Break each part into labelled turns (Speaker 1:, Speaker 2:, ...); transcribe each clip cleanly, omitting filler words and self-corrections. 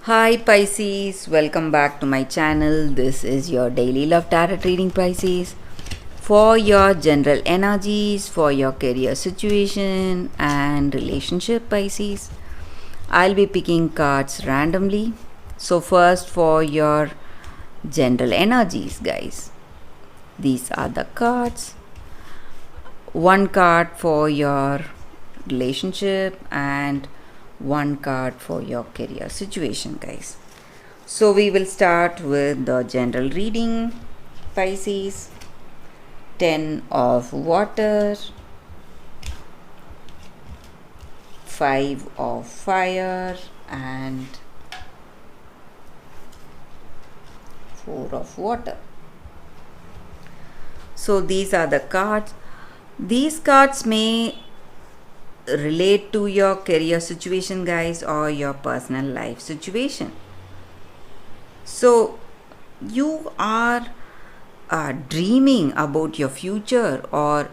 Speaker 1: Hi Pisces, welcome back to my channel. This is your daily love tarot reading, Pisces. For your general energies, for your career situation and relationship, Pisces. I'll be picking cards randomly. So, first for your general energies, guys. These are the cards. One card for your relationship and one card for your career situation, guys. So we will start with the general reading. Pisces, 10 of water, 5 of fire, and 4 of water. So these are the cards. These cards may relate to your career situation, guys, or your personal life situation. So you are dreaming about your future, or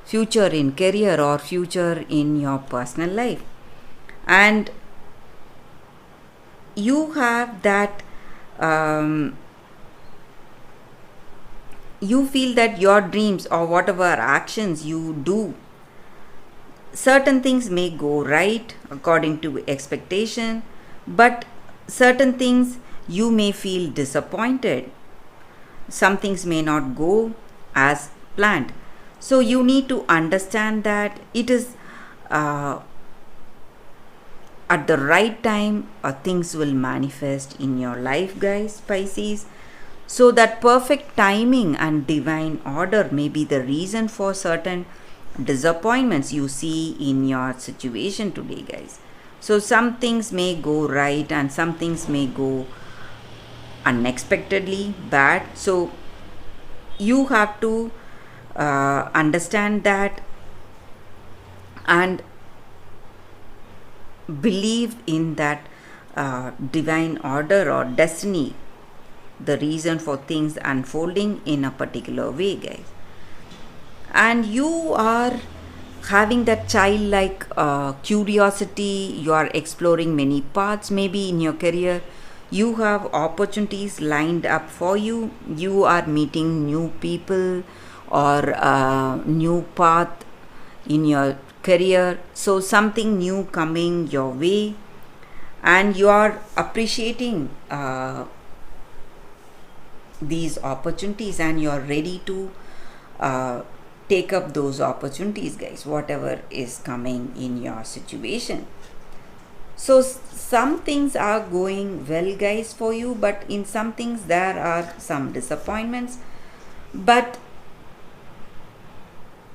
Speaker 1: future in career, or future in your personal life, and you have that you feel that your dreams or whatever actions you do, certain things may go right according to expectation, but certain things you may feel disappointed. Some things may not go as planned. So you need to understand that it is at the right time things will manifest in your life, guys, Pisces. So that perfect timing and divine order may be the reason for certain disappointments you see in your situation today, guys. So some things may go right and some things may go unexpectedly bad. So you have to understand that and believe in that divine order or destiny, the reason for things unfolding in a particular way, guys. And you are having that childlike curiosity. You are exploring many paths, maybe in your career. You have opportunities lined up for you. You are meeting new people or new path in your career. So something new coming your way, and you are appreciating these opportunities, and you are ready to take up those opportunities, guys, whatever is coming in your situation. So some things are going well, guys, for you, but in some things there are some disappointments. But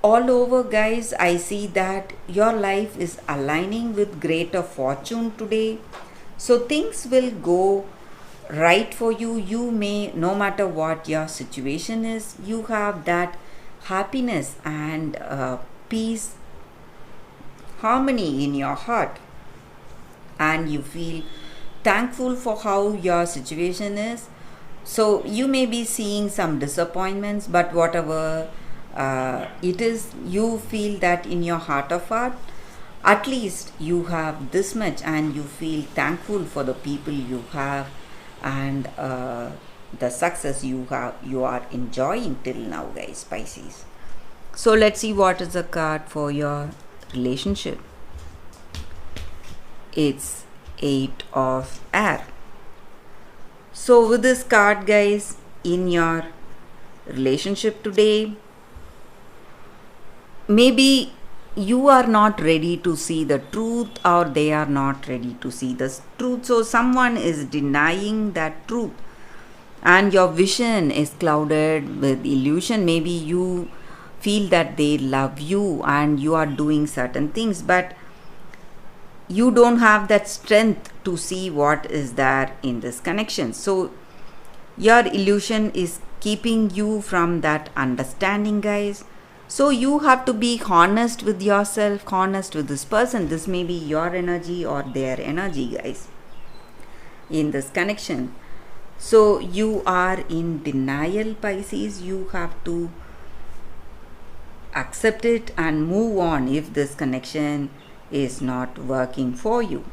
Speaker 1: all over, guys, I see that your life is aligning with greater fortune today. So things will go right for you. You may, no matter what your situation is, you have that happiness and peace, harmony in your heart, and you feel thankful for how your situation is. So you may be seeing some disappointments, but whatever it is, you feel that in your heart of heart, at least you have this much, and you feel thankful for the people you have, and the success you are enjoying till now, guys, Pisces. So let's see what is the card for your relationship. It's 8 of air. So with this card, guys, in your relationship today, maybe you are not ready to see the truth, or they are not ready to see the truth. So someone is denying that truth, and your vision is clouded with illusion. Maybe you feel that they love you and you are doing certain things, but you don't have that strength to see what is there in this connection. So your illusion is keeping you from that understanding, guys. So you have to be honest with yourself, honest with this person. This may be your energy or their energy, guys, in this connection. So you are in denial, Pisces. You have to accept it and move on if this connection is not working for you.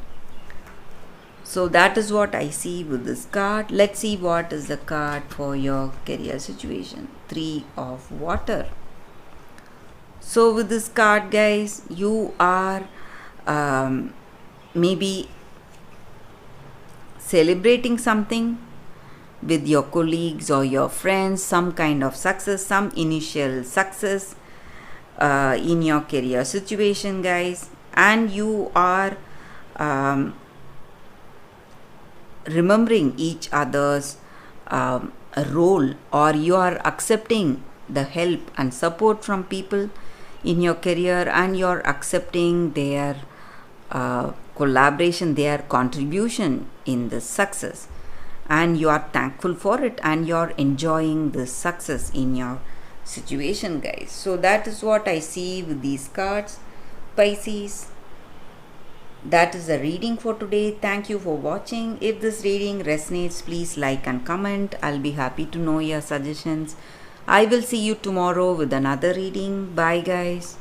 Speaker 1: So that is what I see with this card. Let's see what is the card for your career situation. 3 of water. So with this card, guys, you are maybe celebrating something with your colleagues or your friends, some kind of success, some initial success in your career situation, guys, and you are remembering each other's role, or you are accepting the help and support from people in your career, and you're accepting their collaboration, their contribution in the success, and you are thankful for it, and you're enjoying the success in your situation, guys. So that is what I see with these cards, Pisces. That is the reading for today. Thank you for watching. If this reading resonates, please like and comment. I'll be happy to know your suggestions. I will see you tomorrow with another reading. Bye, guys.